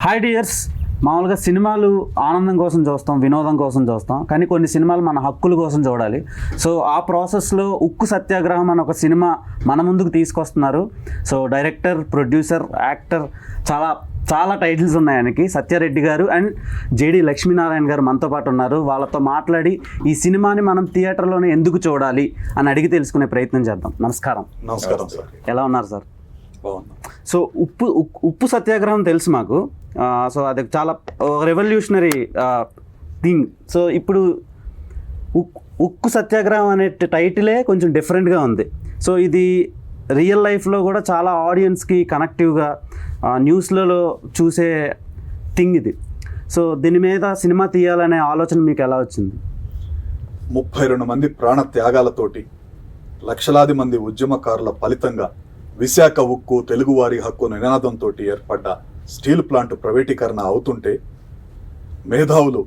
Hi dears. మామూలుగా సినిమాలు ఆనందం కోసం చూస్తాం, వినోదం కోసం చూస్తాం, కానీ కొన్ని సినిమాలు మన హక్కుల కోసం చూడాలి. సో ఆ ప్రాసెస్లో ఉక్కు సత్యాగ్రహం అని ఒక సినిమా మన ముందుకు తీసుకొస్తున్నారు. సో డైరెక్టర్, ప్రొడ్యూసర్, యాక్టర్, చాలా టైటిల్స్ ఉన్నాయి ఆయనకి. సత్యారెడ్డి గారు అండ్ జేడి లక్ష్మీనారాయణ గారు మనతో పాటు ఉన్నారు. వాళ్ళతో మాట్లాడి ఈ సినిమాని మనం థియేటర్లోనే ఎందుకు చూడాలి అని అడిగి తెలుసుకునే ప్రయత్నం చేద్దాం. నమస్కారం. నమస్కారం సార్. ఎలా ఉన్నారు సార్? బాగున్నా. సో ఉప్పు సత్యాగ్రహం తెలుసు మాకు. సో అది చాలా రెవల్యూషనరీ థింగ్. సో ఇప్పుడు ఉక్కు సత్యాగ్రహం అనే టైటిలే కొంచెం డిఫరెంట్గా ఉంది. సో ఇది రియల్ లైఫ్లో కూడా చాలా ఆడియన్స్కి కనెక్టివ్గా న్యూస్లలో చూసే థింగ్ ఇది. సో దీని మీద సినిమా తీయాలనే ఆలోచన మీకు ఎలా వచ్చింది? 32 మంది ప్రాణ త్యాగాలతోటి, లక్షలాది మంది ఉద్యమకారుల ఫలితంగా విశాఖ ఉక్కు తెలుగువారి హక్కు నినాదంతో ఏర్పడ్డ స్టీల్ ప్లాంట్ ప్రైవేటీకరణ అవుతుంటే, మేధావులు,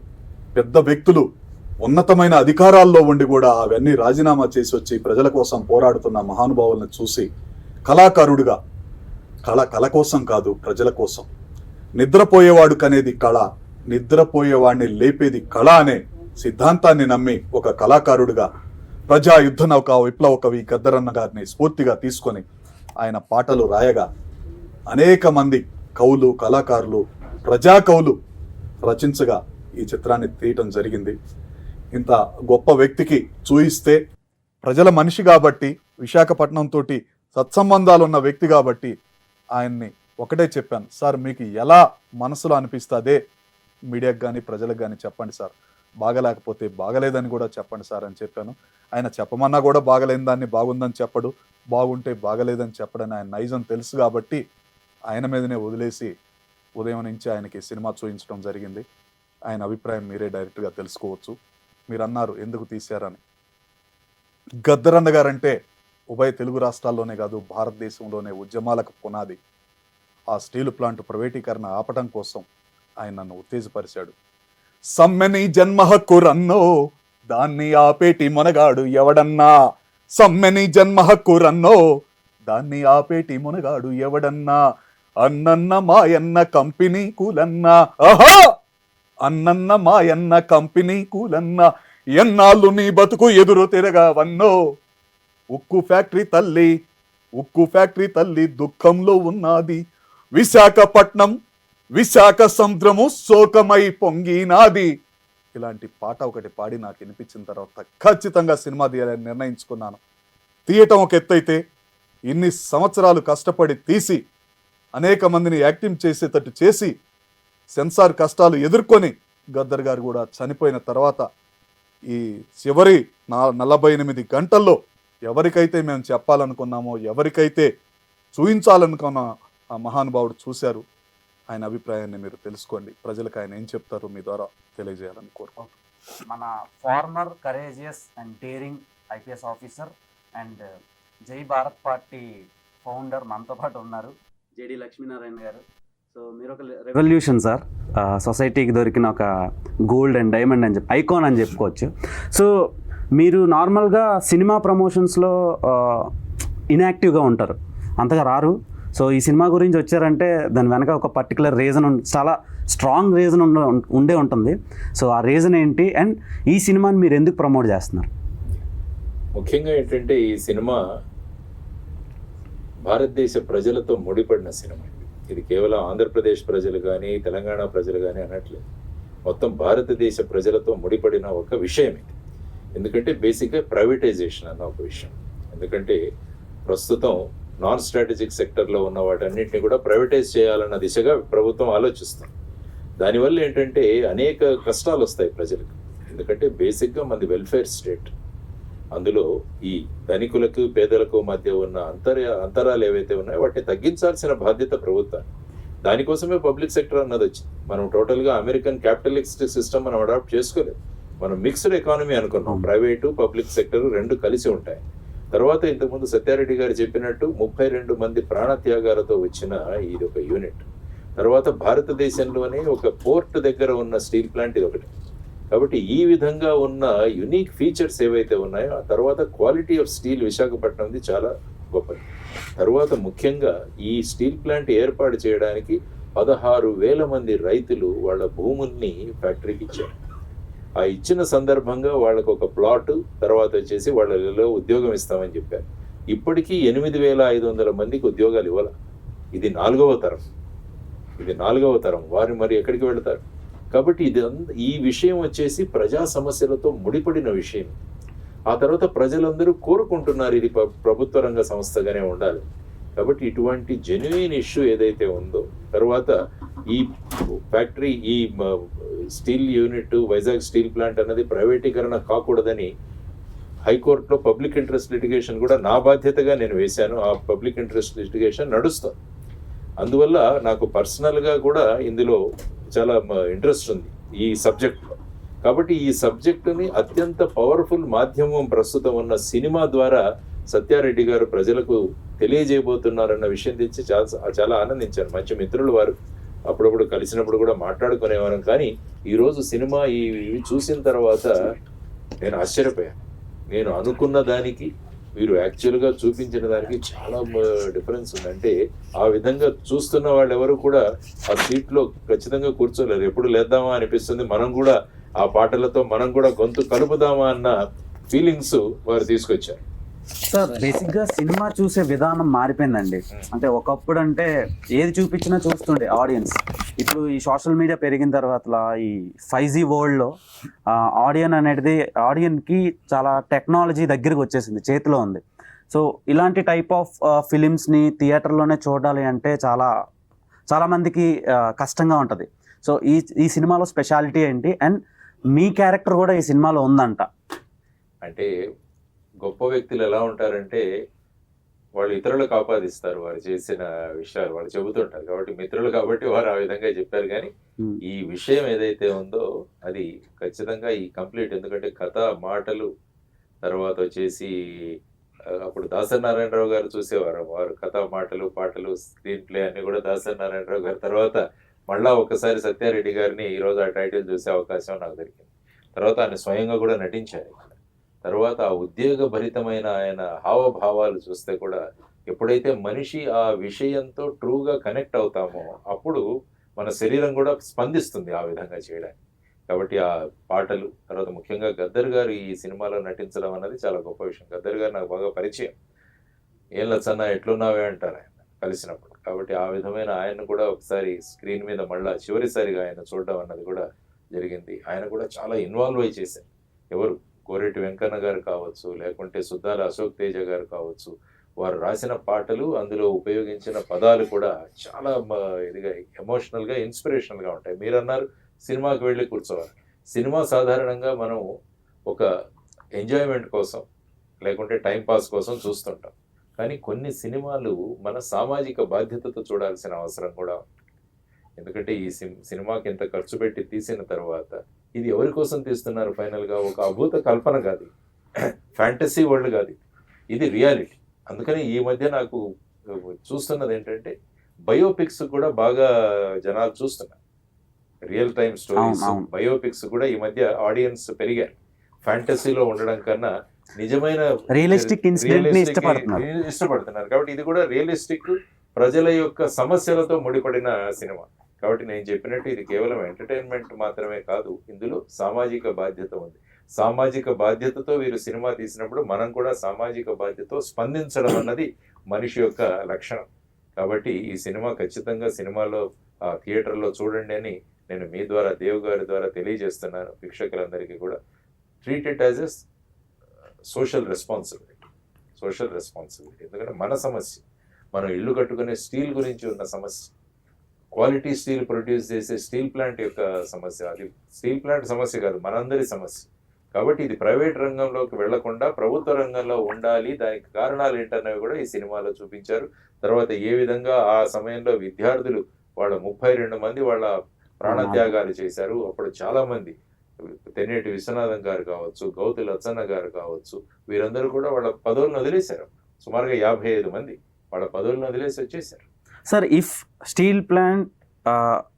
పెద్ద వ్యక్తులు, ఉన్నతమైన అధికారాల్లో ఉండి కూడా అవన్నీ రాజీనామా చేసి వచ్చి ప్రజల కోసం పోరాడుతున్న మహానుభావులను చూసి కళాకారుడిగా, కళ కోసం కాదు, ప్రజల కోసం, నిద్రపోయేవాడు కనేది కళ, నిద్రపోయేవాడిని లేపేది కళ అనే సిద్ధాంతాన్ని నమ్మి ఒక కళాకారుడిగా ప్రజా యుద్ధ నౌక విప్లవ కవి గద్దరన్న గారిని స్ఫూర్తిగా తీసుకొని ఆయన పాటలు రాయగా అనేక మంది కవులు, కళాకారులు, ప్రజా కవులు రచించగా ఈ చిత్రాన్ని తీయటం జరిగింది. ఇంత గొప్ప వ్యక్తికి చూయిస్తే, ప్రజల మనిషి కాబట్టి, విశాఖపట్నం తోటి సత్సంబంధాలు ఉన్న వ్యక్తి కాబట్టి ఆయన్ని ఒకటే చెప్పాను, సార్ మీకు ఎలా మనసులో అనిపిస్తుందే మీడియాకి కానీ ప్రజలకు కానీ చెప్పండి సార్, బాగలేకపోతే బాగలేదని కూడా చెప్పండి సార్ అని చెప్పాను. ఆయన చెప్పమన్నా కూడా బాగలేని దాన్ని బాగుందని చెప్పడు, బాగుంటే బాగలేదని చెప్పడని ఆయన నైజం తెలుసు కాబట్టి ఆయన మీదనే వదిలేసి ఉదయం నుంచి ఆయనకి సినిమా చూపించడం జరిగింది. ఆయన అభిప్రాయం మీరే డైరెక్ట్గా తెలుసుకోవచ్చు. మీరు అన్నారు ఎందుకు తీశారని. గద్దరన్న గారంటే ఉభయ తెలుగు రాష్ట్రాల్లోనే కాదు, భారతదేశంలోనే ఉద్యమాలకు పునాది. ఆ స్టీల్ ప్లాంట్ ప్రైవేటీకరణ ఆపటం కోసం ఆయన నన్ను ఉత్తేజపరిచాడు. సమ్మెని జన్మ హక్కు రన్నో, దాన్ని ఆపేటి మొనగాడు ఎవడన్నా. సమ్మెని జన్మ హక్కు రన్నో, దాన్ని ఆపేటి మొనగాడు ఎవడన్నా. అన్నన్న మాయన్న కంపెనీ కూలన్నా, ఆహా అన్నన్న మాయన్న కంపెనీ కూలన్నా. ఎన్నాళ్ళు నీ బతుకు ఎదురు తిరగవన్నో. ఉక్కు ఫ్యాక్టరీ తల్లి దుఃఖంలో ఉన్నది. విశాఖపట్నం, విశాఖ సముద్రము శోకమై పొంగినాది. ఇలాంటి పాట ఒకటి పాడి నాకు వినిపించిన తర్వాత ఖచ్చితంగా సినిమా తీయాలని నిర్ణయించుకున్నాను. తీయటం ఒక ఎత్తైతే, ఇన్ని సంవత్సరాలు కష్టపడి తీసి అనేక మందిని యాక్టింగ్ చేసేటట్టు చేసి సెన్సార్ కష్టాలు ఎదుర్కొని గద్దర్ గారు కూడా చనిపోయిన తర్వాత ఈ చివరి 48 గంటల్లో ఎవరికైతే మేము చెప్పాలనుకున్నామో, ఎవరికైతే చూయించాలనుకున్న ఆ మహానుభావుడు చూశారు. ఆయన అభిప్రాయాన్ని మీరు తెలుసుకోండి. ప్రజలకు ఆయన ఏం చెప్తారో మీ ద్వారా తెలియజేయాలని కోరుకుంటున్నాను. మన former courageous and daring IPS officer and Jai Bharat party founder మనతో పాటు ఉన్నారు, జేడి లక్ష్మీనారాయణ గారు. సో మీరు ఒక రెవల్యూషన్ సార్, సొసైటీకి దొరికిన ఒక గోల్డ్ అండ్ డైమండ్ అని ఐకాన్ అని చెప్పుకోవచ్చు. సో మీరు నార్మల్గా సినిమా ప్రమోషన్స్లో ఇన్యాక్టివ్గా ఉంటారు, అంతగా రారు. సో ఈ సినిమా గురించి వచ్చారంటే దాని వెనక ఒక పర్టికులర్ రీజన్, చాలా స్ట్రాంగ్ రీజన్ ఉండే ఉంటుంది. సో ఆ రీజన్ ఏంటి అండ్ ఈ సినిమాని మీరు ఎందుకు ప్రమోట్ చేస్తున్నారు? ముఖ్యంగా ఏంటంటే ఈ సినిమా భారతదేశ ప్రజలతో ముడిపడిన సినిమా. ఇది కేవలం ఆంధ్రప్రదేశ్ ప్రజలు కానీ, తెలంగాణ ప్రజలు కానీ అనట్లేదు, మొత్తం భారతదేశ ప్రజలతో ముడిపడిన ఒక విషయం ఇది. ఎందుకంటే బేసిక్గా ప్రైవేటైజేషన్ అన్న ఒక విషయం. ఎందుకంటే ప్రస్తుతం నాన్ స్ట్రాటజిక్ సెక్టర్లో ఉన్న వాటన్నింటినీ కూడా ప్రైవేటైజ్ చేయాలన్న దిశగా ప్రభుత్వం ఆలోచిస్తుంది. దానివల్ల ఏంటంటే అనేక కష్టాలు వస్తాయి ప్రజలకు. ఎందుకంటే బేసిక్గా మనది వెల్ఫేర్ స్టేట్. అందులో ఈ ధనికులకు పేదలకు మధ్య ఉన్న అంతరాలు ఏవైతే ఉన్నాయో వాటిని తగ్గించాల్సిన బాధ్యత ప్రభుత్వం. దానికోసమే పబ్లిక్ సెక్టర్ అన్నది వచ్చింది. మనం టోటల్గా అమెరికన్ క్యాపిటలిస్ట్ సిస్టమ్ మనం అడాప్ట్ చేసుకోలేదు. మనం మిక్స్డ్ ఎకానమీ అనుకున్నాం. ప్రైవేటు పబ్లిక్ సెక్టర్ రెండు కలిసి ఉంటాయి. తర్వాత ఇంతకుముందు సత్యారెడ్డి గారు చెప్పినట్టు 32 మంది ప్రాణత్యాగాలతో వచ్చిన ఇది ఒక యూనిట్. తర్వాత భారతదేశంలోనే ఒక పోర్ట్ దగ్గర ఉన్న స్టీల్ ప్లాంట్ ఇది ఒకటి. కాబట్టి ఈ విధంగా ఉన్న యునిక్ ఫీచర్స్ ఏవైతే ఉన్నాయో, ఆ తర్వాత క్వాలిటీ ఆఫ్ స్టీల్ విశాఖపట్నంది చాలా గొప్పది. తర్వాత ముఖ్యంగా ఈ స్టీల్ ప్లాంట్ ఏర్పాటు చేయడానికి 16,000 మంది రైతులు వాళ్ళ భూముల్ని ఫ్యాక్టరీకి ఇచ్చారు. ఆ ఇచ్చిన సందర్భంగా వాళ్ళకు ఒక ప్లాట్, తర్వాత వచ్చేసి వాళ్ళలో ఉద్యోగం ఇస్తామని చెప్పారు. ఇప్పటికీ 8,500 మందికి ఉద్యోగాలు ఇవ్వాల. ఇది 4వ తరం. వారు మరి ఎక్కడికి వెళతారు? కాబట్టి ఈ విషయం వచ్చేసి ప్రజా సమస్యలతో ముడిపడిన విషయం. ఆ తర్వాత ప్రజలందరూ కోరుకుంటున్నారు ఇది ప్రభుత్వ రంగ సంస్థగానే ఉండాలి. కాబట్టి ఇటువంటి జెన్యుయిన్ ఇష్యూ ఏదైతే ఉందో, తర్వాత ఈ ఫ్యాక్టరీ, ఈ steel unit, Vizag steel plant అన్నది ప్రైవేటీకరణ కాకూడదని హైకోర్టులో పబ్లిక్ ఇంట్రెస్ట్ లిటిగేషన్ కూడా నా బాధ్యతగా నేను వేశాను. ఆ పబ్లిక్ ఇంట్రెస్ట్ లిటిగేషన్ నడుస్తుంది. అందువల్ల నాకు పర్సనల్గా కూడా ఇందులో చాలా ఇంట్రెస్ట్ ఉంది ఈ సబ్జెక్ట్లో. కాబట్టి ఈ సబ్జెక్టుని అత్యంత పవర్ఫుల్ మాధ్యమం ప్రస్తుతం ఉన్న సినిమా ద్వారా సత్యారెడ్డి గారు ప్రజలకు తెలియజేయబోతున్నారన్న విషయం తెచ్చి చాలా ఆనందించాను. మంచి మిత్రులు వారు, అప్పుడప్పుడు కలిసినప్పుడు కూడా మాట్లాడుకునేవారం. కానీ ఈరోజు సినిమా ఇవి చూసిన తర్వాత నేను ఆశ్చర్యపోయాను. నేను అనుకున్న దానికి వీరు యాక్చువల్గా చూపించిన దానికి చాలా డిఫరెన్స్ ఉంది. అంటే ఆ విధంగా చూస్తున్న వాళ్ళు ఎవరు కూడా ఆ సీట్లో ఖచ్చితంగా కూర్చోలేరు. ఎప్పుడు లేద్దామా అనిపిస్తుంది. మనం కూడా ఆ పాటలతో మనం కూడా గొంతు కలుపుదామా అన్న ఫీలింగ్స్ వారు తీసుకొచ్చారు. సార్, బేసిక్గా సినిమా చూసే విధానం మారిపోయిందండి. అంటే ఒకప్పుడు అంటే ఏది చూపించినా చూస్తుండే ఆడియన్స్. ఇప్పుడు ఈ సోషల్ మీడియా పెరిగిన తర్వాత ఈ 5G వరల్డ్లో ఆడియన్కి చాలా టెక్నాలజీ దగ్గరికి వచ్చేసింది, చేతిలో ఉంది. సో ఇలాంటి టైప్ ఆఫ్ ఫిలిమ్స్ని థియేటర్లోనే చూడాలి అంటే చాలా మందికి కష్టంగా ఉంటుంది. సో ఈ సినిమాలో స్పెషాలిటీ ఏంటి, అండ్ మీ క్యారెక్టర్ కూడా ఈ సినిమాలో ఉందంట. అంటే గొప్ప వ్యక్తులు ఎలా ఉంటారంటే వాళ్ళు ఇతరులకు ఆపాదిస్తారు వారు చేసిన విషయాలు, వాళ్ళు చెబుతుంటారు. కాబట్టి మిత్రులు కాబట్టి వారు ఆ విధంగా చెప్పారు. కానీ ఈ విషయం ఏదైతే ఉందో అది ఖచ్చితంగా ఈ కంప్లీట్, ఎందుకంటే కథ, మాటలు, తర్వాత వచ్చేసి అప్పుడు దాసరి నారాయణరావు గారు చూసేవారు. వారు కథ, మాటలు, పాటలు, స్క్రీన్ ప్లే అన్ని కూడా దాసరి నారాయణరావు గారు. తర్వాత మళ్ళా ఒకసారి సత్యారెడ్డి గారిని ఈరోజు ఆ టైటిల్ చూసే అవకాశం నాకు దొరికింది. తర్వాత ఆయన స్వయంగా కూడా నటించారు. తర్వాత ఆ ఉద్వేగ భరితమైన ఆయన హావభావాలు చూస్తే కూడా ఎప్పుడైతే మనిషి ఆ విషయంతో ట్రూగా కనెక్ట్ అవుతామో అప్పుడు మన శరీరం కూడా స్పందిస్తుంది ఆ విధంగా చేయడానికి. కాబట్టి ఆ పాటలు, తర్వాత ముఖ్యంగా గద్దర్ గారు ఈ సినిమాలో నటించడం అన్నది చాలా గొప్ప విషయం. గద్దర్ గారు నాకు బాగా పరిచయం. ఏం లచ్చన్న ఎట్లున్నావే అంటారు ఆయన కలిసినప్పుడు. కాబట్టి ఆ విధమైన ఆయన కూడా ఒకసారి స్క్రీన్ మీద మళ్ళా చివరిసారిగా ఆయన చూడడం అన్నది కూడా జరిగింది. ఆయన కూడా చాలా ఇన్వాల్వ్ అయి చేశారు. ఎవరు, కోరేటి వెంకన్న గారు కావచ్చు, లేకుంటే సుద్దాల అశోక్ తేజ గారు కావచ్చు, వారు రాసిన పాటలు, అందులో ఉపయోగించిన పదాలు కూడా చాలా ఇదిగా ఎమోషనల్గా, ఇన్స్పిరేషనల్గా ఉంటాయి. మీరు అన్నారు సినిమాకి వెళ్ళి కూర్చోవాలి. సినిమా సాధారణంగా మనం ఒక ఎంజాయ్మెంట్ కోసం లేకుంటే టైంపాస్ కోసం చూస్తుంటాం. కానీ కొన్ని సినిమాలు మన సామాజిక బాధ్యతతో చూడాల్సిన అవసరం కూడా ఉంది. ఎందుకంటే ఈ సినిమాకి ఎంత ఖర్చు పెట్టి తీసిన తర్వాత ఇది ఎవరి కోసం తీస్తున్నారు? ఫైనల్గా ఒక అభూత కల్పన కాదు, ఫ్యాంటసీ వరల్డ్ కాదు, ఇది రియాలిటీ. అందుకని ఈ మధ్య నాకు చూస్తున్నది ఏంటంటే బయోపిక్స్ కూడా బాగా జనాలు చూస్తున్నారు. రియల్ టైమ్ స్టోరీస్, బయోపిక్స్ కూడా ఈ మధ్య ఆడియన్స్ పెరిగారు. ఫ్యాంటసీలో ఉండడం కన్నా నిజమైన రియలిస్టిక్ ఇష్టపడుతున్నారు. కాబట్టి ఇది కూడా రియలిస్టిక్, ప్రజల యొక్క సమస్యలతో ముడిపడిన సినిమా. కాబట్టి నేను చెప్పినట్టు ఇది కేవలం ఎంటర్టైన్మెంట్ మాత్రమే కాదు, ఇందులో సామాజిక బాధ్యత ఉంది. సామాజిక బాధ్యతతో వీరు సినిమా తీసినప్పుడు మనం కూడా సామాజిక బాధ్యతతో స్పందించడం అన్నది మనిషి యొక్క లక్షణం. కాబట్టి ఈ సినిమా ఖచ్చితంగా సినిమాలో థియేటర్లో చూడండి అని నేను మీ ద్వారా, దేవ్ గారి ద్వారా తెలియజేస్తున్నాను వీక్షకులందరికీ కూడా. Treat it as a social responsibility. ఎందుకంటే మన సమస్య, మనం ఇల్లు కట్టుకునే స్టీల్ గురించి ఉన్న సమస్య, క్వాలిటీ స్టీల్ ప్రొడ్యూస్ చేసే స్టీల్ ప్లాంట్ యొక్క సమస్య, అది స్టీల్ ప్లాంట్ సమస్య కాదు, మనందరి సమస్య. కాబట్టి ఇది ప్రైవేట్ రంగంలోకి వెళ్లకుండా ప్రభుత్వ రంగంలో ఉండాలి. దానికి కారణాలు ఏంటన్నవి కూడా ఈ సినిమాలో చూపించారు. తర్వాత ఏ విధంగా ఆ సమయంలో విద్యార్థులు వాళ్ళ 32 మంది వాళ్ళ ప్రాణత్యాగాలు చేశారు. అప్పుడు చాలా మంది, తెన్నేటి విశ్వనాథం గారు కావచ్చు, గౌతు లచ్చన్న గారు కావచ్చు, వీరందరూ కూడా వాళ్ళ పదవులను వదిలేశారు. సుమారుగా 55 మంది వాళ్ళ పదవులను వదిలేసి వచ్చేసారు. సార్, ఇఫ్ స్టీల్ ప్లాంట్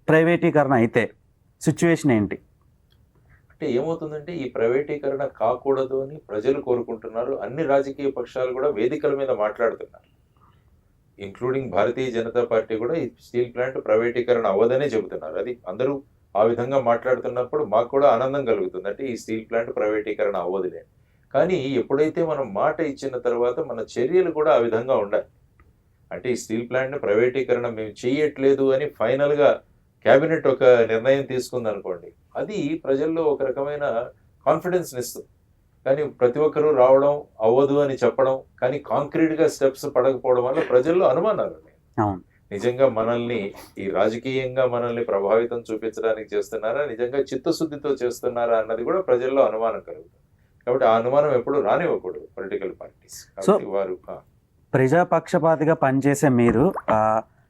ప్రైవేటీకరణ అయితే సిచ్యువేషన్ ఏంటి? అంటే ఏమవుతుందంటే ఈ ప్రైవేటీకరణ కాకూడదు అని ప్రజలు కోరుకుంటున్నారు. అన్ని రాజకీయ పక్షాలు కూడా వేదికల మీద మాట్లాడుతున్నారు. ఇంక్లూడింగ్ భారతీయ జనతా పార్టీ కూడా ఈ స్టీల్ ప్లాంట్ ప్రైవేటీకరణ అవ్వదనే చెబుతున్నారు. అది అందరూ ఆ విధంగా మాట్లాడుతున్నప్పుడు మాకు కూడా ఆనందం కలుగుతుంది. అంటే ఈ స్టీల్ ప్లాంట్ ప్రైవేటీకరణ అవ్వదులే. కానీ ఎప్పుడైతే మనం మాట ఇచ్చిన తర్వాత మన చర్యలు కూడా ఆ విధంగా ఉండాలి. అంటే ఈ స్టీల్ ప్లాంట్ని ప్రైవేటీకరణ మేము చేయట్లేదు అని ఫైనల్గా క్యాబినెట్ ఒక నిర్ణయం తీసుకుందనుకోండి, అది ప్రజల్లో ఒక రకమైన కాన్ఫిడెన్స్ని ఇస్తుంది. కానీ ప్రతి ఒక్కరూ రావడం అవ్వదు అని చెప్పడం, కానీ కాంక్రీట్గా స్టెప్స్ పడకపోవడం వల్ల ప్రజల్లో అనుమానాలు ఉన్నాయి. నిజంగా మనల్ని ఈ రాజకీయంగా మనల్ని ప్రభావితం చూపించడానికి చేస్తున్నారా, నిజంగా చిత్తశుద్ధితో చేస్తున్నారా అన్నది కూడా ప్రజల్లో అనుమానం కలుగుతుంది. కాబట్టి ఆ అనుమానం ఎప్పుడు రానివ్వకూడదు పొలిటికల్ పార్టీస్. కాబట్టి వారు ప్రజాపక్షపాతిగా పనిచేసే మీరు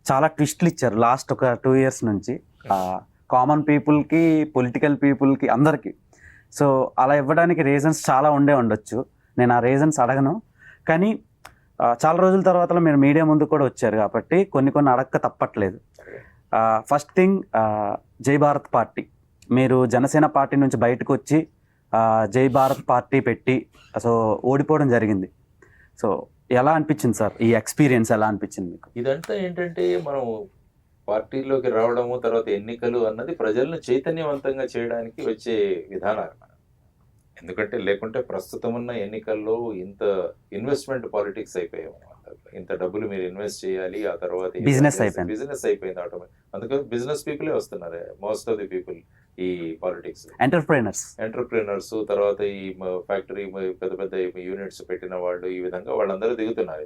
చాలా ట్విస్ట్లు ఇచ్చారు లాస్ట్ ఒక 2 years నుంచి, కామన్ పీపుల్కి, పొలిటికల్ పీపుల్కి, అందరికీ. సో అలా ఇవ్వడానికి రీజన్స్ చాలా ఉండొచ్చు, నేను ఆ రీజన్స్ అడగను. కానీ చాలా రోజుల తర్వాత మీరు మీడియా ముందు కూడా వచ్చారు కాబట్టి కొన్ని అడగక తప్పట్లేదు. ఫస్ట్ థింగ్, జై భారత్ పార్టీ, మీరు జనసేన పార్టీ నుంచి బయటకు వచ్చి జై భారత్ పార్టీ పెట్టి సో ఓడిపోవడం జరిగింది. సో ఎలా అనిపించింది సార్, ఈ ఎక్స్పీరియన్స్ ఎలా అనిపించింది మీకు? ఇదంతా ఏంటంటే మనం పార్టీలోకి రావడము, తర్వాత ఎన్నికలు అన్నది ప్రజలను చైతన్యవంతంగా చేయడానికి వచ్చే విధానాలు. ఎందుకంటే లేకుంటే ప్రస్తుతం ఉన్న ఎన్నికల్లో ఇంత ఇన్వెస్ట్మెంట్ పాలిటిక్స్ అయిపోయాము. ఇంత డబ్బులు మీరు ఇన్వెస్ట్ చేయాలి, ఆ తర్వాత బిజినెస్ అయిపోయింది ఆటోమేటిక్. అందుకని బిజినెస్ పీపులే వస్తున్నారు, మోస్ట్ ఆఫ్ ది పీపుల్ ఈ పాలిటిక్స్. ఎంటర్ప్రెనర్స్, తర్వాత ఈ ఫ్యాక్టరీ పెద్ద పెద్ద యూనిట్స్ పెట్టిన వాళ్ళు, ఈ విధంగా వాళ్ళందరూ దిగుతున్నారు.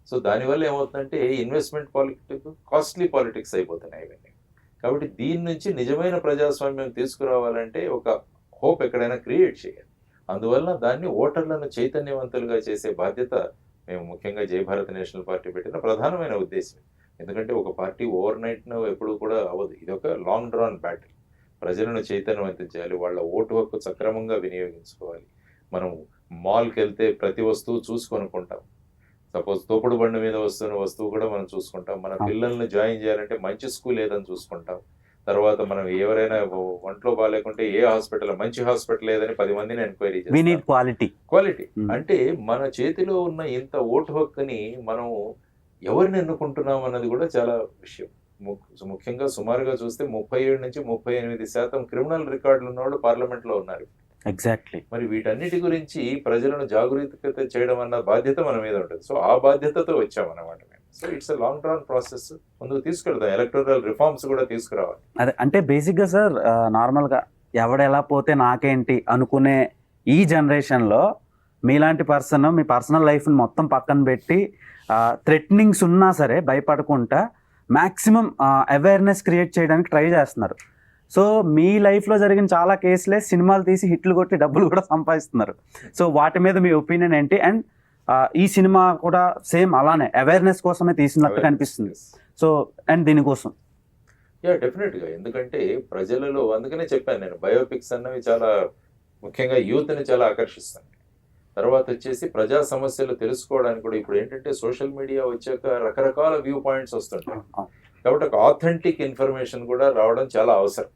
సో దానివల్ల ఏమవుతుందంటే ఇన్వెస్ట్మెంట్ పాలిటిక్స్, కాస్ట్లీ పాలిటిక్స్ అయిపోతున్నాయి ఇవన్నీ. కాబట్టి దీని నుంచి నిజమైన ప్రజాస్వామ్యం తీసుకురావాలంటే ఒక హోప్ ఎక్కడైనా క్రియేట్ చేయాలి. అందువల్ల దాన్ని ఓటర్లను చైతన్యవంతులుగా చేసే బాధ్యత మేము ముఖ్యంగా జై భారత్ నేషనల్ పార్టీ పెట్టిన ప్రధానమైన ఉద్దేశం. ఎందుకంటే ఒక పార్టీ ఓవర్ నైట్ను ఎప్పుడు కూడా అవ్వదు, ఇది ఒక లాంగ్ డ్రాన్ బ్యాటిల్. ప్రజలను చైతన్యవంతం చేయాలి, వాళ్ళ ఓటు హక్కు సక్రమంగా వినియోగించుకోవాలి. మనం మాల్కి వెళ్తే ప్రతి వస్తువు చూసి కొనుక్కుంటాం. సపోజ్ తోపుడు బండి మీద వస్తున్న వస్తువు కూడా మనం చూసుకుంటాం. మన పిల్లల్ని జాయిన్ చేయాలంటే మంచి స్కూల్ ఏదని చూసుకుంటాం. తర్వాత మనం ఎవరైనా ఒంట్లో బాగాలేకుంటే ఏ హాస్పిటల్, మంచి హాస్పిటల్ ఏదని 10 మందిని ఎంక్వైరీ చేస్తాం. క్వాలిటీ అంటే మన చేతిలో ఉన్న ఇంత ఓటు హక్కుని మనం ఎవరిని ఎన్నుకుంటున్నాం అన్నది కూడా చాలా విషయం. ముఖ్యంగా సుమారుగా చూస్తే 37 నుంచి 38% క్రిమినల్ రికార్డులు ఉన్నవాళ్ళు పార్లమెంట్ లో ఉన్నారు. ఎగ్జాక్ట్లీ. మరి వీటన్నిటి గురించి ప్రజలను జాగృతికత చేయడం అన్న బాధ్యత మన మీద ఉంటుంది. సో ఆ బాధ్యతతో వచ్చామన్నమాట మేము. So it's a long run process, ముందుకు తీసుకెళ్తాం. ఎలక్టోరల్ రిఫార్మ్స్ కూడా తీసుకురావాలి. అదే అంటే బేసిక్గా సార్, నార్మల్గా ఎవడెలా పోతే నాకేంటి అనుకునే ఈ జనరేషన్లో మీలాంటి పర్సన్ మీ పర్సనల్ లైఫ్ని మొత్తం పక్కన పెట్టి థ్రెటనింగ్స్ ఉన్నా సరే భయపడకుండా మ్యాక్సిమం అవేర్నెస్ క్రియేట్ చేయడానికి ట్రై చేస్తున్నారు. సో మీ లైఫ్లో జరిగిన చాలా కేసులే సినిమాలు తీసి హిట్లు కొట్టి డబ్బులు కూడా సంపాదిస్తున్నారు. సో వాటి మీద మీ ఒపీనియన్ ఏంటి? అండ్ ఈ సినిమా కూడా సేమ్ అలానే అవేర్నెస్ కోసమే తీసినట్టు కనిపిస్తుంది. సో అండ్ దీనికోసం డెఫినెట్గా, ఎందుకంటే ప్రజలలో, అందుకనే చెప్పాను నేను, బయోపిక్స్ అన్నవి చాలా ముఖ్యంగా యూత్ని చాలా ఆకర్షిస్తాయి. తర్వాత వచ్చేసి ప్రజా సమస్యలు తెలుసుకోవడానికి కూడా ఇప్పుడు ఏంటంటే సోషల్ మీడియా వచ్చాక రకరకాల వ్యూ పాయింట్స్ వస్తుంటాయి. కాబట్టి ఒక ఆథెంటిక్ ఇన్ఫర్మేషన్ కూడా రావడం చాలా అవసరం.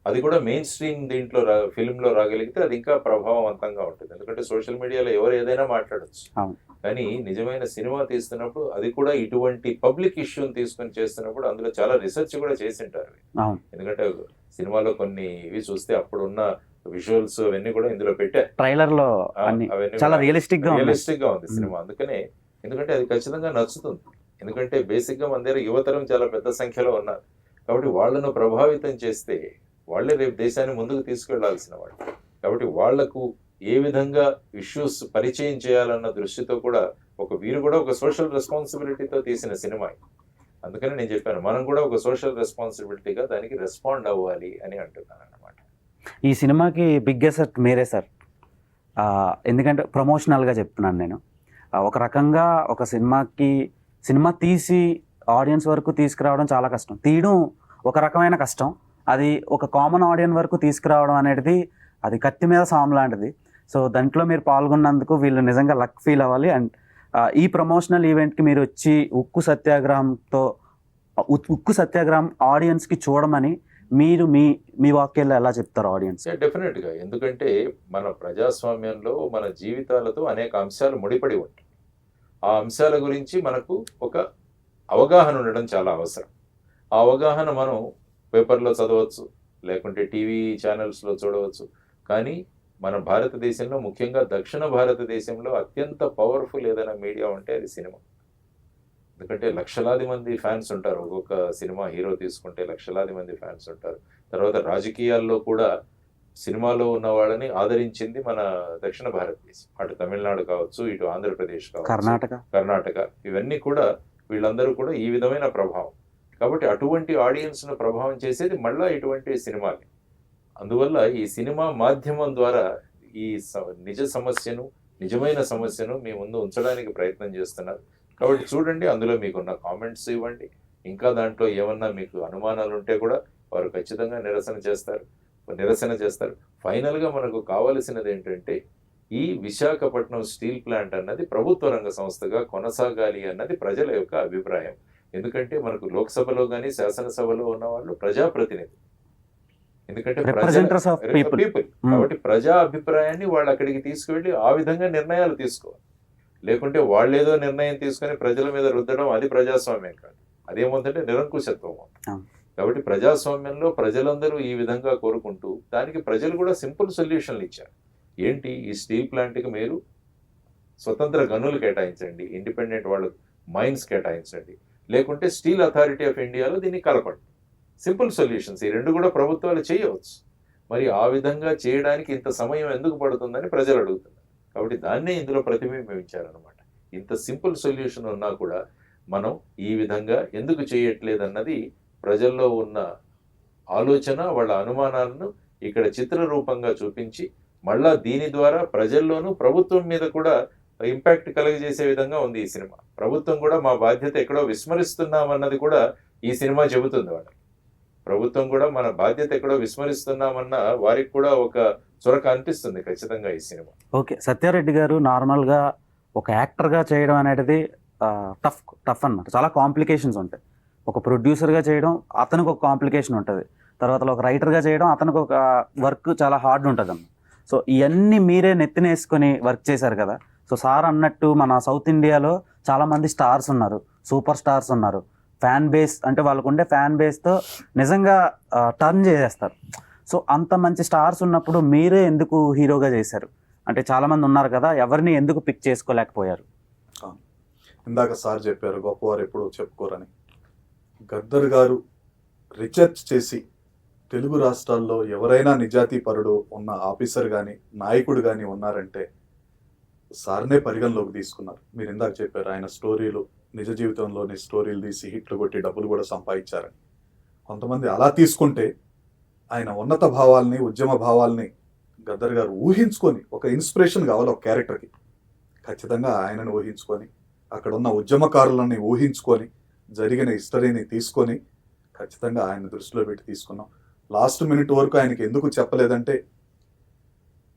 అది కూడా మెయిన్ స్ట్రీమ్ దీంట్లో ఫిల్మ్లో రాగలిగితే అది ఇంకా ప్రభావవంతంగా ఉంటుంది. ఎందుకంటే సోషల్ మీడియాలో ఎవరు ఏదైనా మాట్లాడచ్చు, కానీ నిజమైన సినిమా తీస్తున్నప్పుడు అది కూడా ఇటువంటి పబ్లిక్ ఇష్యూని తీసుకొని చేస్తున్నప్పుడు అందులో చాలా రీసెర్చ్ కూడా చేసింటారు. ఎందుకంటే సినిమాలో కొన్ని ఇవి చూస్తే అప్పుడున్న విజువల్స్ అవన్నీ కూడా ఇందులో పెట్టారు. ట్రైలర్ లో చాలా రియలిస్టిక్ గా ఉంది సినిమా. అందుకనే, ఎందుకంటే అది ఖచ్చితంగా నచ్చుతుంది. ఎందుకంటే బేసిక్ గా మన దగ్గర యువతరం చాలా పెద్ద సంఖ్యలో ఉన్నారు. కాబట్టి వాళ్ళను ప్రభావితం చేస్తే వాళ్ళే రేపు దేశాన్ని ముందుకు తీసుకెళ్లాల్సిన వాళ్ళు. కాబట్టి వాళ్లకు ఏ విధంగా ఇష్యూస్ పరిచయం చేయాలన్న దృష్టితో కూడా వీరు కూడా ఒక సోషల్ రెస్పాన్సిబిలిటీతో తీసిన సినిమా. అందుకని నేను చెప్పాను, మనం కూడా ఒక సోషల్ రెస్పాన్సిబిలిటీగా దానికి రెస్పాండ్ అవ్వాలి అని అంటున్నాను అన్నమాట. ఈ సినిమాకి బిగ్ అసెట్ మీరే సార్. ఎందుకంటే ప్రమోషనల్గా చెప్తున్నాను నేను. ఒక రకంగా ఒక సినిమా తీసి ఆడియన్స్ వరకు తీసుకురావడం చాలా కష్టం, తీయడం ఒక రకమైన కష్టం, అది ఒక కామన్ ఆడియన్స్ వరకు తీసుకురావడం అనేది అది కత్తి మీద సాము లాంటిది. సో దాంట్లో మీరు పాల్గొన్నందుకు వీళ్ళు నిజంగా లక్ ఫీల్ అవ్వాలి. అండ్ ఈ ప్రమోషనల్ ఈవెంట్కి మీరు వచ్చి ఉక్కు సత్యాగ్రహం ఆడియన్స్కి చూడమని మీరు మీ వాక్యాల్లో ఎలా చెప్తారు ఆడియన్స్? డెఫినెట్గా, ఎందుకంటే మన ప్రజాస్వామ్యంలో మన జీవితాలతో అనేక అంశాలు ముడిపడి ఉంటాయి. ఆ అంశాల గురించి మనకు ఒక అవగాహన ఉండడం చాలా అవసరం. ఆ అవగాహన మనం పేపర్లో చదవచ్చు, లేకుంటే టీవీ ఛానల్స్లో చూడవచ్చు. కానీ మన భారతదేశంలో, ముఖ్యంగా దక్షిణ భారతదేశంలో అత్యంత పవర్ఫుల్ ఏదైనా మీడియా ఉంటే అది సినిమా. ఎందుకంటే లక్షలాది మంది ఫ్యాన్స్ ఉంటారు. ఒక్కొక్క సినిమా హీరో తీసుకుంటే లక్షలాది మంది ఫ్యాన్స్ ఉంటారు. తర్వాత రాజకీయాల్లో కూడా సినిమాలో ఉన్న వాళ్ళని ఆదరించింది మన దక్షిణ భారతదేశం. అటు తమిళనాడు కావచ్చు, ఇటు ఆంధ్రప్రదేశ్ కావచ్చు, కర్ణాటక, ఇవన్నీ కూడా వీళ్ళందరూ కూడా ఈ విధమైన ప్రభావం. కాబట్టి అటువంటి ఆడియన్స్ను ప్రభావం చేసేది మళ్ళా ఇటువంటి సినిమాలే. అందువల్ల ఈ సినిమా మాధ్యమం ద్వారా ఈ నిజ సమస్యను, నిజమైన సమస్యను మీ ముందు ఉంచడానికి ప్రయత్నం చేస్తున్నారు. కాబట్టి చూడండి, అందులో మీకున్న కామెంట్స్ ఇవ్వండి. ఇంకా దాంట్లో ఏమన్నా మీకు అనుమానాలు ఉంటే కూడా వారు ఖచ్చితంగా నిరసన చేస్తారు. ఫైనల్గా మనకు కావలసినది ఏంటంటే, ఈ విశాఖపట్నం స్టీల్ ప్లాంట్ అన్నది ప్రభుత్వ రంగ సంస్థగా కొనసాగాలి అన్నది ప్రజల యొక్క అభిప్రాయం. ఎందుకంటే మనకు లోక్సభలో కానీ శాసనసభలో ఉన్న వాళ్ళు ప్రజాప్రతినిధి. ఎందుకంటే పీపుల్. కాబట్టి ప్రజా అభిప్రాయాన్ని వాళ్ళు అక్కడికి తీసుకువెళ్ళి ఆ విధంగా నిర్ణయాలు తీసుకోవాలి. లేకుంటే వాళ్ళేదో నిర్ణయం తీసుకొని ప్రజల మీద రుద్దడం, అది ప్రజాస్వామ్యం కాదు. అదేమవుతుందంటే నిరంకుశత్వం. కాబట్టి ప్రజాస్వామ్యంలో ప్రజలందరూ ఈ విధంగా కోరుకుంటూ, దానికి ప్రజలు కూడా సింపుల్ సొల్యూషన్లు ఇచ్చారు. ఏంటి, ఈ స్టీల్ ప్లాంట్కి మీరు స్వతంత్ర గనులు కేటాయించండి, ఇండిపెండెంట్ వాళ్ళు మైన్స్ కేటాయించండి, లేకుంటే స్టీల్ అథారిటీ ఆఫ్ ఇండియాలో దీన్ని కలపండి. Simple solutions. ఈ రెండు కూడా ప్రభుత్వాలు చేయవచ్చు. మరి ఆ విధంగా చేయడానికి ఇంత సమయం ఎందుకు పడుతుందని ప్రజలు అడుగుతున్నారు. కాబట్టి దాన్నే ఇందులో ప్రతిబింబించారనమాట. ఇంత సింపుల్ సొల్యూషన్ ఉన్నా కూడా మనం ఈ విధంగా ఎందుకు చేయట్లేదన్నది ప్రజల్లో ఉన్న ఆలోచన, వాళ్ళ అనుమానాలను ఇక్కడ చిత్రరూపంగా చూపించి, మళ్ళా దీని ద్వారా ప్రజల్లోనూ ప్రభుత్వం మీద కూడా ఇంపాక్ట్ కలుగజేసే విధంగా ఉంది ఈ సినిమా. ప్రభుత్వం కూడా మా బాధ్యత ఎక్కడో విస్మరిస్తున్నామన్నది కూడా ఈ సినిమా చెబుతుంది వాళ్ళకి. ప్రభుత్వం కూడా మన బాధ్యత ఎక్కడో విస్మరిస్తున్నామన్న వారికి కూడా ఒక చొరక అనిపిస్తుంది ఖచ్చితంగా ఈ సినిమా. ఓకే, సత్యారెడ్డి గారు నార్మల్గా ఒక యాక్టర్గా చేయడం అనేది టఫ్ అన్నమాట. చాలా కాంప్లికేషన్స్ ఉంటాయి. ఒక ప్రొడ్యూసర్గా చేయడం అతనికి ఒక కాంప్లికేషన్ ఉంటుంది. తర్వాత ఒక రైటర్గా చేయడం అతనికి ఒక వర్క్ చాలా హార్డ్ ఉంటుంది అన్నమాట. సో ఇవన్నీ మీరే నెత్తినేసుకొని వర్క్ చేశారు కదా. సో సార్ అన్నట్టు మన సౌత్ ఇండియాలో చాలామంది స్టార్స్ ఉన్నారు, సూపర్ స్టార్స్ ఉన్నారు. ఫ్యాన్ బేస్ అంటే వాళ్ళకు ఉండే ఫ్యాన్ బేస్తో నిజంగా టర్న్ చేసేస్తారు. సో అంత మంచి స్టార్స్ ఉన్నప్పుడు మీరే ఎందుకు హీరోగా చేశారు? అంటే చాలామంది ఉన్నారు కదా, ఎవరిని ఎందుకు పిక్ చేసుకోలేకపోయారు? ఇందాక సార్ చెప్పారు గొప్పవారు ఎప్పుడు చెప్పుకోరని. గద్దర్ గారు రీసెర్చ్ చేసి తెలుగు రాష్ట్రాల్లో ఎవరైనా నిజాతీపరుడు ఉన్న ఆఫీసర్ కానీ నాయకుడు కానీ ఉన్నారంటే సార్నే పరిగణలోకి తీసుకున్నారు. మీరు ఇందాక చెప్పారు ఆయన స్టోరీలు, నిజ జీవితంలోని స్టోరీలు తీసి హిట్లు కొట్టి డబ్బులు కూడా సంపాదించారని. కొంతమంది అలా తీసుకుంటే ఆయన ఉన్నత భావాల్ని, ఉద్యమ భావాల్ని గద్దర్ గారు ఊహించుకొని, ఒక ఇన్స్పిరేషన్ కావాలి ఒక క్యారెక్టర్కి, ఖచ్చితంగా ఆయనను ఊహించుకొని, అక్కడ ఉన్న ఉద్యమకారులని ఊహించుకొని, జరిగిన హిస్టరీని తీసుకొని ఖచ్చితంగా ఆయన దృష్టిలో పెట్టి తీసుకున్నాం. లాస్ట్ మినిట్ వరకు ఆయనకి ఎందుకు చెప్పలేదంటే,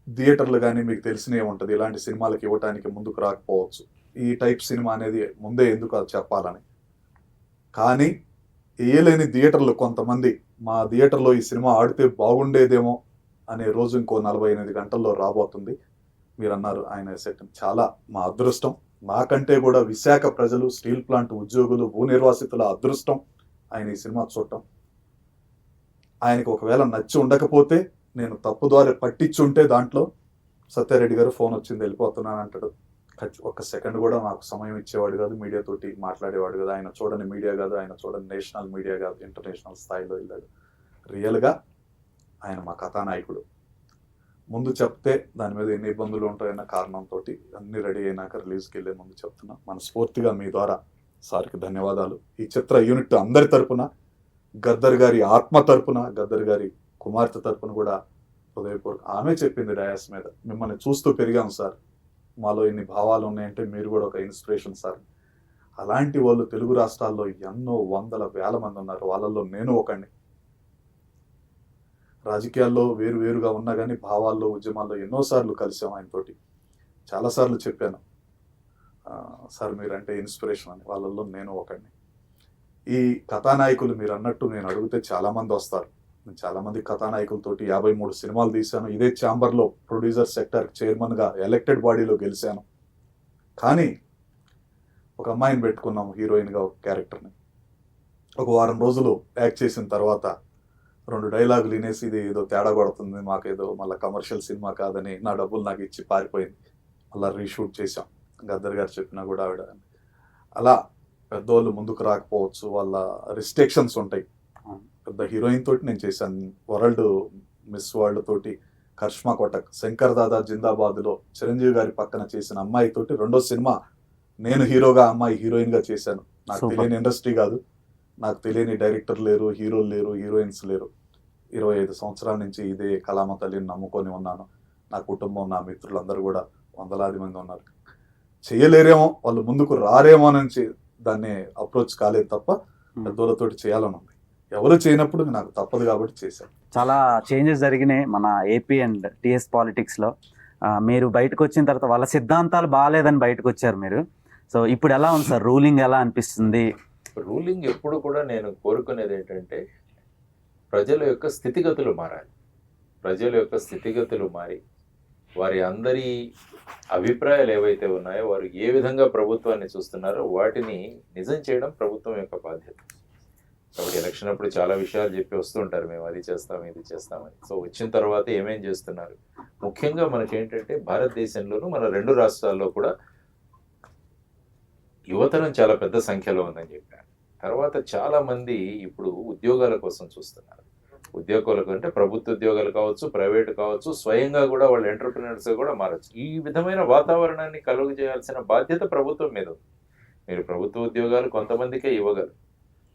థియేటర్లు కానీ మీకు తెలిసినే ఉంటుంది, ఇలాంటి సినిమాలకు ఇవ్వడానికి ముందుకు రాకపోవచ్చు. ఈ టైప్ సినిమా అనేది ముందే ఎందుకు అది చెప్పాలని. కానీ వేయలేని థియేటర్లు కొంతమంది, మా థియేటర్లో ఈ సినిమా ఆడితే బాగుండేదేమో అనే రోజు ఇంకో 48 గంటల్లో రాబోతుంది. మీరు అన్నారు ఆయన సెట్, చాలా మా అదృష్టం. నాకంటే కూడా విశాఖ ప్రజలు, స్టీల్ ప్లాంట్ ఉద్యోగులు, భూ నిర్వాసితుల అదృష్టం ఆయన ఈ సినిమా చూడటం. ఆయనకు ఒకవేళ నచ్చి ఉండకపోతే, నేను తప్పుదారి పట్టించుంటే దాంట్లో సత్యారెడ్డి గారు ఫోన్ వచ్చింది వెళ్ళిపోతున్నాను అంటాడు. ఒక్క సెకండ్ కూడా నాకు సమయం ఇచ్చేవాడు కాదు, మీడియాతోటి మాట్లాడేవాడు కాదు. ఆయన చూడని మీడియా కాదు, ఆయన చూడని నేషనల్ మీడియా కాదు, ఇంటర్నేషనల్ స్థాయిలో వెళ్ళాడు. రియల్గా ఆయన మా కథానాయకుడు. ముందు చెప్తే దాని మీద ఎన్ని ఇబ్బందులు ఉంటాయన్న కారణంతో అన్ని రెడీ అయినాక రిలీజ్కి వెళ్ళే ముందు చెప్తున్నా. మనస్ఫూర్తిగా మీ ద్వారా సార్కి ధన్యవాదాలు. ఈ చిత్ర యూనిట్ అందరి తరపున, గద్దర్ గారి ఆత్మ తరపున, గద్దర్ గారి కుమార్తె తరపున కూడా హృదయపూర్వక. ఆమె చెప్పింది డయాస్ మీద, మిమ్మల్ని చూస్తూ పెరిగాం సార్, మాలో ఇన్ని భావాలు ఉన్నాయంటే మీరు కూడా ఒక ఇన్స్పిరేషన్ సార్. అలాంటి వాళ్ళు తెలుగు రాష్ట్రాల్లో ఎన్నో వందల వేల మంది ఉన్నారు, వాళ్ళల్లో నేను ఒకడిని. రాజకీయాల్లో వేరుగా ఉన్నా కానీ భావాల్లో, ఉద్యమాల్లో ఎన్నోసార్లు కలిసాం ఆయనతోటి. చాలాసార్లు చెప్పాను సార్ మీరంటే ఇన్స్పిరేషన్ అని, వాళ్ళల్లో నేను ఒకడిని. ఈ కథానాయకులు మీరు అన్నట్టు నేను అడిగితే చాలామంది వస్తారు. నేను చాలామంది కథానాయకులతోటి 53 సినిమాలు తీశాను. ఇదే ఛాంబర్లో ప్రొడ్యూసర్ సెక్టర్ చైర్మన్గా ఎలక్టెడ్ బాడీలో గెలిచాను. కానీ ఒక అమ్మాయిని పెట్టుకున్నాం హీరోయిన్గా, ఒక క్యారెక్టర్ని. ఒక వారం రోజులు యాక్ట్ చేసిన తర్వాత 2 డైలాగులు వినేసి ఇది ఏదో తేడా కొడుతుంది, మాకేదో మళ్ళీ కమర్షియల్ సినిమా కాదని నా డబ్బులు నాకు ఇచ్చి పారిపోయింది. మళ్ళీ రీషూట్ చేసాం. గద్దర్ గారు చెప్పినా కూడా ఆవిడ అలా పెద్దవాళ్ళు ముందుకు రాకపోవచ్చు, వాళ్ళ రిస్ట్రిక్షన్స్ ఉంటాయి. పెద్ద హీరోయిన్ తోటి నేను చేశాను, వరల్డ్ మిస్ వరల్డ్ తోటి కరిష్మా కోటక్, శంకర్ దాదా జిందాబాద్లో చిరంజీవి గారి పక్కన చేసిన అమ్మాయి తోటి 2వ సినిమా నేను హీరోగా, అమ్మాయి హీరోయిన్గా చేశాను. నాకు తెలియని ఇండస్ట్రీ కాదు, నాకు తెలియని డైరెక్టర్ లేరు, హీరోలు లేరు, హీరోయిన్స్ లేరు. 25 సంవత్సరాల నుంచి ఇదే కళామ తల్లిని నమ్ముకొని ఉన్నాను. నా కుటుంబం, నా మిత్రులందరూ కూడా వందలాది మంది ఉన్నారు. చేయలేరేమో, వాళ్ళు ముందుకు రారేమో నుంచి దాన్ని అప్రోచ్ కాలేదు తప్ప పెద్దోళ్ళతోటి చేయాలని ఉంది. ఎవరు చేయనప్పుడు నాకు తప్పదు కాబట్టి చేశాను. చాలా చేంజెస్ జరిగినాయి మన ఏపీ అండ్ టీఎస్ పాలిటిక్స్లో. మీరు బయటకు వచ్చిన తర్వాత వాళ్ళ సిద్ధాంతాలు బాగాలేదని బయటకు వచ్చారు మీరు. సో ఇప్పుడు ఎలా ఉంది సార్, రూలింగ్ ఎలా అనిపిస్తుంది? రూలింగ్ ఎప్పుడు కూడా నేను కోరుకునేది ఏంటంటే ప్రజల యొక్క స్థితిగతులు మారాలి. ప్రజల యొక్క స్థితిగతులు మారి వారి అందరి అభిప్రాయాలు ఏవైతే ఉన్నాయో, వారు ఏ విధంగా ప్రభుత్వాన్ని చూస్తున్నారో వాటిని నిజం చేయడం ప్రభుత్వం యొక్క బాధ్యత. కాబట్టి ఎలక్షన్ అప్పుడు చాలా విషయాలు చెప్పి వస్తుంటారు, మేము అది చేస్తాం ఇది చేస్తామని. సో వచ్చిన తర్వాత ఏమేం చేస్తున్నారు, ముఖ్యంగా మనకి ఏంటంటే భారతదేశంలోనూ మన 2 రాష్ట్రాల్లో కూడా యువతరం చాలా పెద్ద సంఖ్యలో ఉందని చెప్పారు. తర్వాత చాలా మంది ఇప్పుడు ఉద్యోగాల కోసం చూస్తున్నారు. ఉద్యోగాలకు అంటే ప్రభుత్వ ఉద్యోగాలు కావచ్చు, ప్రైవేట్ కావచ్చు, స్వయంగా కూడా వాళ్ళు ఎంటర్ప్రినర్స్ కూడా మారచ్చు. ఈ విధమైన వాతావరణాన్ని కలుగు చేయాల్సిన బాధ్యత ప్రభుత్వం మీద ఉంది. మీరు ప్రభుత్వ ఉద్యోగాలు కొంతమందికే ఇవ్వగలరు,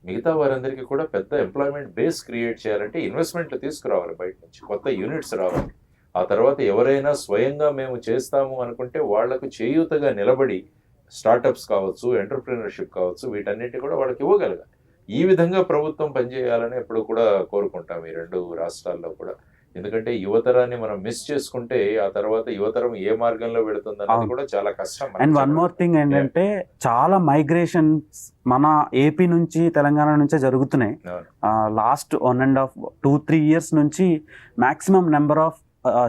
మిగతా వారందరికీ కూడా పెద్ద ఎంప్లాయ్మెంట్ బేస్ క్రియేట్ చేయాలంటే ఇన్వెస్ట్మెంట్లు తీసుకురావాలి, బయట నుంచి కొత్త యూనిట్స్ రావాలి. ఆ తర్వాత ఎవరైనా స్వయంగా మేము చేస్తాము అనుకుంటే వాళ్లకు చేయూతగా నిలబడి స్టార్టప్స్ కావచ్చు, ఎంటర్ప్రినర్షిప్ కావచ్చు, వీటన్నిటి కూడా వాళ్ళకి ఇవ్వగలగాలి. ఈ విధంగా ప్రభుత్వం పనిచేయాలని ఎప్పుడు కూడా కోరుకుంటాం ఈ 2 రాష్ట్రాల్లో కూడా. ఎందుకంటే యువతరాన్ని మనం మిస్ చేసుకుంటే ఆ తర్వాత యువతరం ఏ మార్గంలో వెళుతుంది అన్నది కూడా చాలా కష్టం. అండ్ వన్ మోర్ థింగ్ ఏంటంటే చాలా మైగ్రేషన్స్ మన ఏపీ నుంచి తెలంగాణ నుంచే జరుగుతున్నాయి. లాస్ట్ 1.5-2-3 years నుంచి maximum number of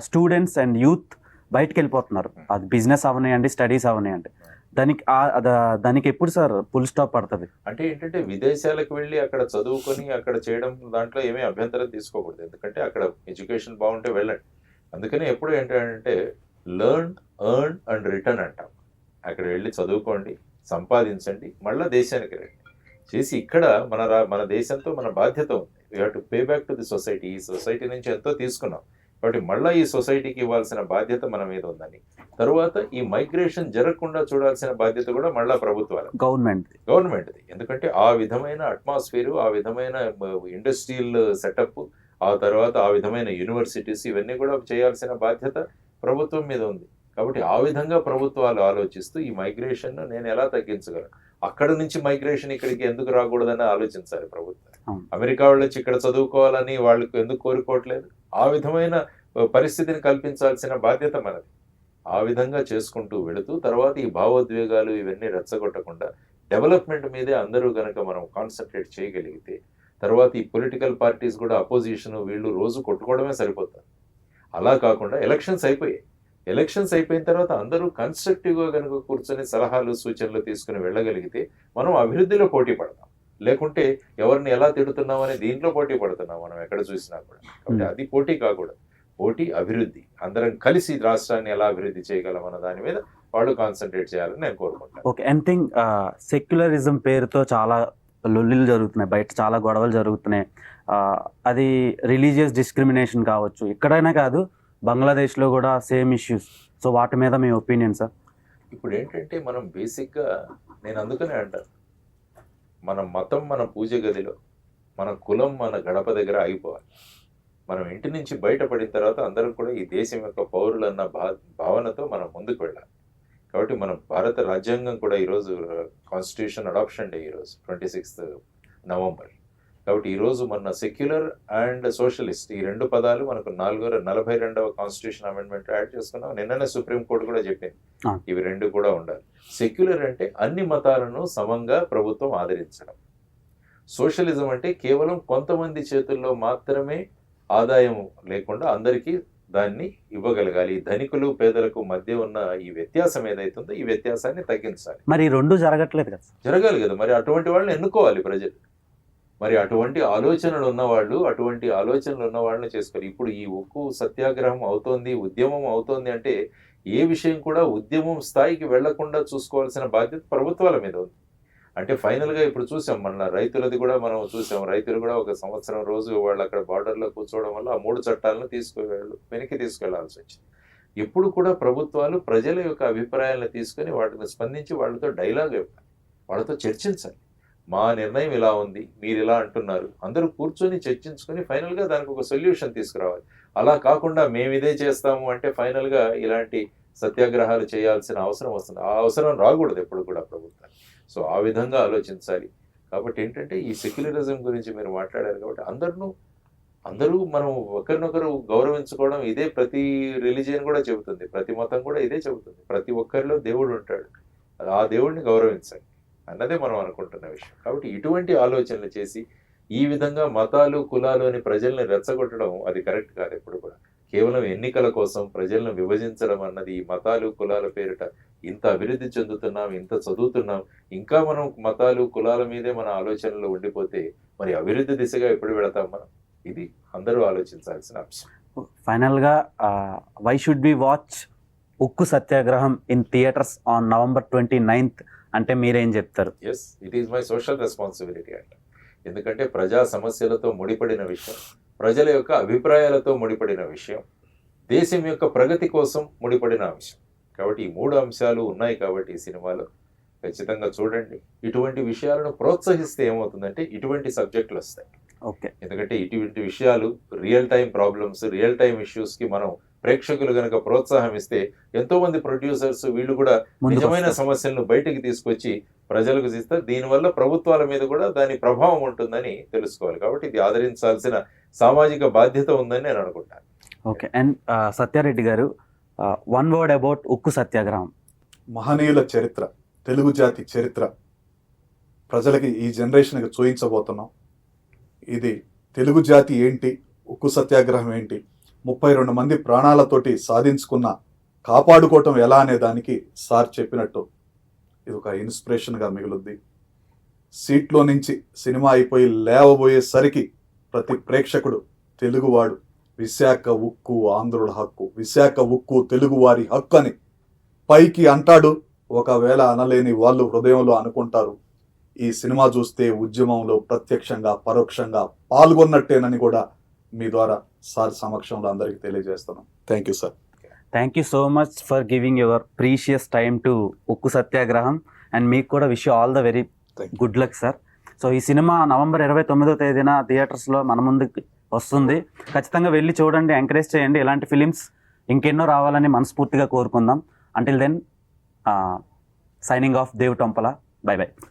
students and youth బయటకు వెళ్ళిపోతున్నారు. అది బిజినెస్ అవనాయండి, స్టడీస్ అవనాయండి. దానికి ఎప్పుడు సార్ ఫుల్ స్టాప్ పడుతుంది? అంటే ఏంటంటే విదేశాలకు వెళ్ళి అక్కడ చదువుకొని అక్కడ చేయడం దాంట్లో ఏమీ అభ్యంతరం తీసుకోకూడదు. ఎందుకంటే అక్కడ ఎడ్యుకేషన్ బాగుంటే వెళ్ళండి. అందుకని ఎప్పుడు ఏంటంటే లెర్న్, ఎర్న్ అండ్ రిటర్న్ అంటాం. అక్కడ వెళ్ళి చదువుకోండి, సంపాదించండి, మళ్ళీ దేశానికి రండి. చేసి ఇక్కడ మన దేశంతో మన బాధ్యత ఉంది. We have to pay back to the society. ఈ సొసైటీ నుంచి ఎంతో తీసుకున్నాం కాబట్టి మళ్ళీ ఈ సొసైటీకి ఇవ్వాల్సిన బాధ్యత మన మీద ఉందని. తరువాత ఈ మైగ్రేషన్ జరగకుండా చూడాల్సిన బాధ్యత కూడా మళ్ళీ ప్రభుత్వాలు, గవర్నమెంట్ది. ఎందుకంటే ఆ విధమైన అట్మాస్ఫియర్, ఆ విధమైన ఇండస్ట్రియల్ సెటప్, ఆ తర్వాత ఆ విధమైన యూనివర్సిటీస్, ఇవన్నీ కూడా చేయాల్సిన బాధ్యత ప్రభుత్వం మీద ఉంది. కాబట్టి ఆ విధంగా ప్రభుత్వాలు ఆలోచిస్తూ ఈ మైగ్రేషన్ నేను ఎలా తగ్గించగలను, అక్కడ నుంచి మైగ్రేషన్ ఇక్కడికి ఎందుకు రాకూడదని ఆలోచించాలి ప్రభుత్వం. అమెరికా వాళ్ళు వచ్చి ఇక్కడ చదువుకోవాలని వాళ్ళకి ఎందుకు కోరుకోవట్లేదు? ఆ విధమైన పరిస్థితిని కల్పించాల్సిన బాధ్యత మనది. ఆ విధంగా చేసుకుంటూ వెళుతూ తర్వాత ఈ భావోద్వేగాలు ఇవన్నీ రెచ్చగొట్టకుండా డెవలప్మెంట్ మీదే అందరూ కనుక మనం కాన్సన్ట్రేట్ చేయగలిగితే తర్వాత ఈ పొలిటికల్ పార్టీస్ కూడా అపోజిషన్ వీళ్ళు రోజు కొట్టుకోవడమే సరిపోతారు. అలా కాకుండా ఎలక్షన్స్ అయిపోయిన తర్వాత అందరూ కన్స్ట్రక్టివ్గా కనుక కూర్చొని సలహాలు సూచనలు తీసుకుని వెళ్ళగలిగితే మనం అభివృద్ధిలో పోటీ పడతాం. లేకుంటే ఎవరిని ఎలా తిడుతున్నామని దీంట్లో పోటీ పడుతున్నాం మనం ఎక్కడ చూసినా కూడా. కాబట్టి అది పోటీ కాకూడదు, పోటీ అభివృద్ధి. అందరం కలిసి రాష్ట్రాన్ని ఎలా అభివృద్ధి చేయగలం అన్న దాని మీద వాళ్ళు కాన్సన్ట్రేట్ చేయాలని నేను కోరుకుంటాను. ఓకే, ఎనీథింగ్ సెక్యులరిజం పేరుతో చాలా లొల్లిలు జరుగుతున్నాయి, బయట చాలా గొడవలు జరుగుతున్నాయి. అది రిలీజియస్ డిస్క్రిమినేషన్ కావచ్చు, ఎక్కడైనా కాదు, బంగ్లాదేశ్లో కూడా సేమ్ ఇష్యూస్. సో వాటి మీద మీ ఒపీనియన్ సార్? ఇప్పుడు ఏంటంటే మనం బేసిక్గా నేను అందుకనే అంటాను, మన మతం మన పూజ గదిలో, మన కులం మన గడప దగ్గర ఆగిపోవాలి. మనం ఇంటి నుంచి బయటపడిన తర్వాత అందరం కూడా ఈ దేశం యొక్క పౌరులన్న భావనతో మనం ముందుకు వెళ్ళాలి. కాబట్టి మనం భారత రాజ్యాంగం కూడా ఈరోజు కాన్స్టిట్యూషన్ అడాప్షన్ డే ఈరోజు 26th November. కాబట్టి ఈరోజు మన సెక్యులర్ అండ్ సోషలిస్ట్ ఈ 2 పదాలు మనకు 42వ కాన్స్టిట్యూషన్ అమెండ్మెంట్ యాడ్ చేసుకున్నాం. నిన్ననే సుప్రీంకోర్టు కూడా చెప్పింది ఇవి 2 కూడా ఉండాలి. సెక్యులర్ అంటే అన్ని మతాలను సమంగా ప్రభుత్వం ఆదరించడం. సోషలిజం అంటే కేవలం కొంతమంది చేతుల్లో మాత్రమే ఆదాయం లేకుండా అందరికీ దాన్ని ఇవ్వగలగాలి. ధనికులు పేదలకు మధ్య ఉన్న ఈ వ్యత్యాసం ఏదైతుందో ఈ వ్యత్యాసాన్ని తగ్గించాలి. మరి ఈ రెండు జరగట్లేదు కదా. జరగాలి కదా, మరి అటువంటి వాళ్ళని ఎన్నుకోవాలి ప్రజలు. మరి అటువంటి ఆలోచనలు ఉన్న వాళ్ళని చేసుకోవాలి. ఇప్పుడు ఈ ఉక్కు సత్యాగ్రహం అవుతోంది, ఉద్యమం అవుతోంది అంటే ఏ విషయం కూడా ఉద్యమం స్థాయికి వెళ్లకుండా చూసుకోవాల్సిన బాధ్యత ప్రభుత్వాల మీద ఉంది. అంటే ఫైనల్ గా ఇప్పుడు చూసాం, మన రైతులది కూడా మనం చూసాం. రైతులు కూడా ఒక సంవత్సరం రోజు వాళ్ళు అక్కడ బార్డర్లో కూర్చోవడం వల్ల ఆ 3 చట్టాలను వెనక్కి తీసుకెళ్లాల్సి వచ్చింది. ఎప్పుడు కూడా ప్రభుత్వాలు ప్రజల యొక్క అభిప్రాయాలను తీసుకొని వాటిని స్పందించి వాళ్ళతో డైలాగ్ ఇవ్వాలి, వాళ్ళతో చర్చించాలి. మా నిర్ణయం ఇలా ఉంది, మీరు ఇలా అంటున్నారు, అందరూ కూర్చొని చర్చించుకొని ఫైనల్ గా దానికి ఒక సొల్యూషన్ తీసుకురావాలి. అలా కాకుండా మేము ఇదే చేస్తాము అంటే ఫైనల్ గా ఇలాంటి సత్యాగ్రహాలు చేయాల్సిన అవసరం వస్తుంది. ఆ అవసరం రాకూడదు ఎప్పుడు కూడా ప్రభుత్వం. సో ఆ విధంగా ఆలోచించాలి. కాబట్టి ఏంటంటే ఈ సెక్యులరిజం గురించి మీరు మాట్లాడారు కాబట్టి అందరూ మనం ఒకరినొకరు గౌరవించుకోవడం, ఇదే ప్రతి రిలీజియన్ కూడా చెబుతుంది, ప్రతి మతం కూడా ఇదే చెబుతుంది. ప్రతి ఒక్కరిలో దేవుడు ఉంటాడు, ఆ దేవుడిని గౌరవించాలి అన్నదే మనం అనుకుంటున్న విషయం. కాబట్టి ఇటువంటి ఆలోచనలు చేసి ఈ విధంగా మతాలు కులాలు అని ప్రజల్ని రెచ్చగొట్టడం అది కరెక్ట్ కాదు. ఎప్పుడు కూడా కేవలం ఎన్నికల కోసం ప్రజలను విభజించడం అన్నది, ఈ మతాలు కులాల పేరిట ఇంత అభివృద్ధి చెందుతున్నాం, ఇంత చదువుతున్నాం, ఇంకా మనం మతాలు కులాల మీదే మన ఆలోచనలు ఉండిపోతే మరి అభివృద్ధి దిశగా ఎప్పుడు వెళతాం మనం? ఇది అందరూ ఆలోచించాల్సిన అంశం. ఫైనల్ గా వై షుడ్ బి వాచ్ ఉక్కు సత్యాగ్రహం in theatres on November 29th అంటే మీరేం చెప్తారు? Yes, it is my social responsibility అంట. ఎందుకంటే ప్రజా సమస్యలతో ముడిపడిన విషయం, ప్రజల యొక్క అభిప్రాయాలతో ముడిపడిన విషయం, దేశం యొక్క ప్రగతి కోసం ముడిపడిన అంశం. కాబట్టి ఈ 3 అంశాలు ఉన్నాయి కాబట్టి ఈ సినిమాలో ఖచ్చితంగా చూడండి. ఇటువంటి విషయాలను ప్రోత్సహిస్తే ఏమవుతుందంటే ఇటువంటి సబ్జెక్టులు వస్తాయి. ఓకే, ఎందుకంటే ఇటువంటి విషయాలు real time problems, real time issues కి మనం ప్రేక్షకులు గనక ప్రోత్సాహం ఇస్తే ఎంతో మంది ప్రొడ్యూసర్స్ వీళ్ళు కూడా నిజమైన సమస్యలను బయటికి తీసుకొచ్చి ప్రజలకు ఇస్తారు. దీనివల్ల ప్రభుత్వాల మీద కూడా దాని ప్రభావం ఉంటుందని తెలుసుకోవాలి. కాబట్టి ఇది ఆదరించాల్సిన సామాజిక బాధ్యత ఉందని నేను అనుకుంటాను. ఓకే, అండ్ సత్యారెడ్డి గారు, 1 word అబౌట్ ఉక్కు సత్యాగ్రహం. మహనీయుల చరిత్ర, తెలుగు జాతి చరిత్ర ప్రజలకి ఈ జనరేషన్కి చూయించబోతున్నాం. ఇది తెలుగు జాతి ఏంటి, ఉక్కు సత్యాగ్రహం ఏంటి, 32 మంది ప్రాణాలతోటి సాధించుకున్న కాపాడుకోవటం ఎలా అనే దానికి సార్ చెప్పినట్టు ఇది ఒక ఇన్స్పిరేషన్గా మిగులుద్ది. సీట్లో నుంచి సినిమా అయిపోయి లేవబోయేసరికి ప్రతి ప్రేక్షకుడు తెలుగువాడు, విశాఖ ఉక్కు ఆంధ్రుల హక్కు, విశాఖ ఉక్కు తెలుగువారి హక్కు అని పైకి అంటాడు. ఒకవేళ అనలేని వాళ్ళు హృదయంలో అనుకుంటారు. ఈ సినిమా చూస్తే ఉద్యమంలో ప్రత్యక్షంగా పరోక్షంగా పాల్గొన్నట్టేనని కూడా మీ ద్వారా సార్ సమక్షంలో అందరికీ తెలియజేస్తున్నాం. Thank you sir. Thank you so much for giving your precious time to ఉక్కు సత్యాగ్రహం. అండ్ మీకు కూడా wish all the very good luck sir. So ఈ సినిమా November 29వ తేదీన థియేటర్స్లో మన ముందుకు వస్తుంది. ఖచ్చితంగా వెళ్ళి చూడండి, ఎంకరేజ్ చేయండి. ఇలాంటి ఫిలిమ్స్ ఇంకెన్నో రావాలని మనస్ఫూర్తిగా కోరుకుందాం. Until then, signing off Dev Tompala. Bye by.